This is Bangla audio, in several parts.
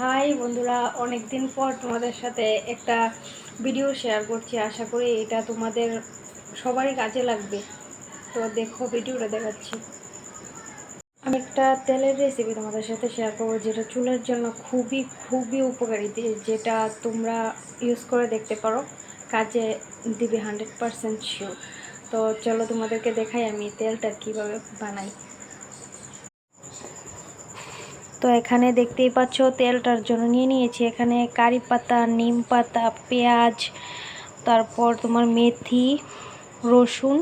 হাই বন্ধুরা, অনেক দিন পর তোমাদের সাথে একটা ভিডিও শেয়ার করছি। আশা করি এটা তোমাদের সবারই কাজে লাগবে। তো দেখো, ভিডিওটা দেখাচ্ছি। আমি একটা তেলের রেসিপি তোমাদের সাথে শেয়ার করবো, যেটা চুলের জন্য খুবই খুবই উপকারী, যেটা তোমরা ইউজ করে দেখতে পারো, কাজে দিবে 100% শিওর। তো চলো তোমাদেরকে দেখাই আমি তেলটা কিভাবে বানাই। তো এখানে দেখতেই পাচ্ছ, তেলটার জন্য নিয়ে নিয়েছি এখানে কারি পাতা, নিম পাতা, পেঁয়াজ, তারপর তোমার মেথি, রসুন,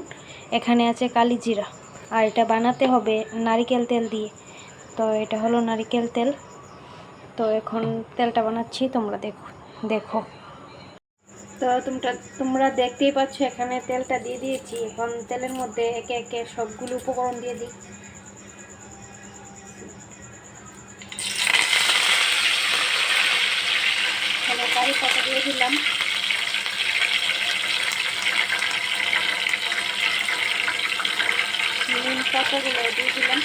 এখানে আছে কালি জিরা। আর এটা বানাতে হবে নারিকেল তেল দিয়ে। তো এটা হলো নারিকেল তেল। তো এখন তেলটা বানাচ্ছি, তোমরা দেখো দেখো। তো তোমরা দেখতেই পাচ্ছ, এখানে তেলটা দিয়ে দিয়েছি। এখন তেলের মধ্যে একে একে সবগুলো উপকরণ দিয়ে দিই। কারি পাতা দিয়ে দিলাম, নিম পাতাগুলো দিয়ে দিলাম,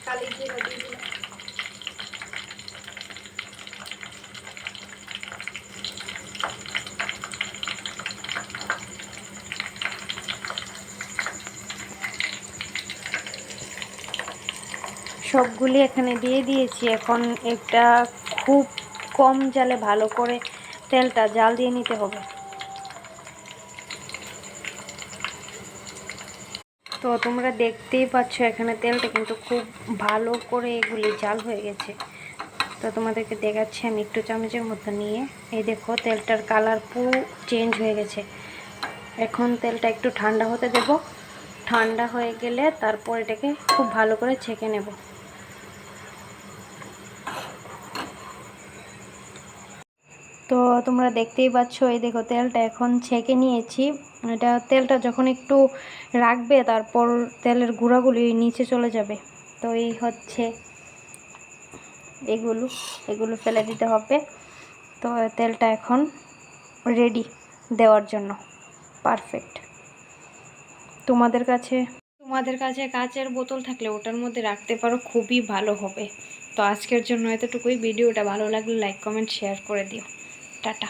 কালি জিরা দিয়ে দিলাম। সবগুলি এখানে দিয়ে দিয়েছি। এখন একটা খুব কম জালে ভালো করে তেলটা জাল দিয়ে নিতে হবে। তো তোমরা দেখতেই পাচ্ছ, এখানে তেলটা কিন্তু খুব ভালো করে এগুলি জাল হয়ে গেছে। তো তোমাদেরকে দেখাচ্ছি আমি একটু চামচের মতো নিয়ে। এই দেখো, তেলটার কালার পুরো চেঞ্জ হয়ে গেছে। এখন তেলটা একটু ঠান্ডা হতে দেব। ঠান্ডা হয়ে গেলে তারপর এটাকে খুব ভালো করে ছেঁকে নেব। তো তোমরা দেখতেই পাচ্ছ, এই দেখো তেলটা এখন ছেঁকে নিয়েছি। এটা তেলটা যখন একটু রাখবে, তারপর তেলের গুঁড়াগুলি নিচে চলে যাবে। তো এই হচ্ছে এগুলো ফেলে দিতে হবে। তো তেলটা এখন রেডি দেওয়ার জন্য, পারফেক্ট। তোমাদের কাছে কাচের বোতল থাকলে ওটার মধ্যে রাখতে পারো, খুবই ভালো হবে। তো আজকের জন্য এতটুকুই। ভিডিওটা ভালো লাগলে লাইক, কমেন্ট, শেয়ার করে দিও। টাটা।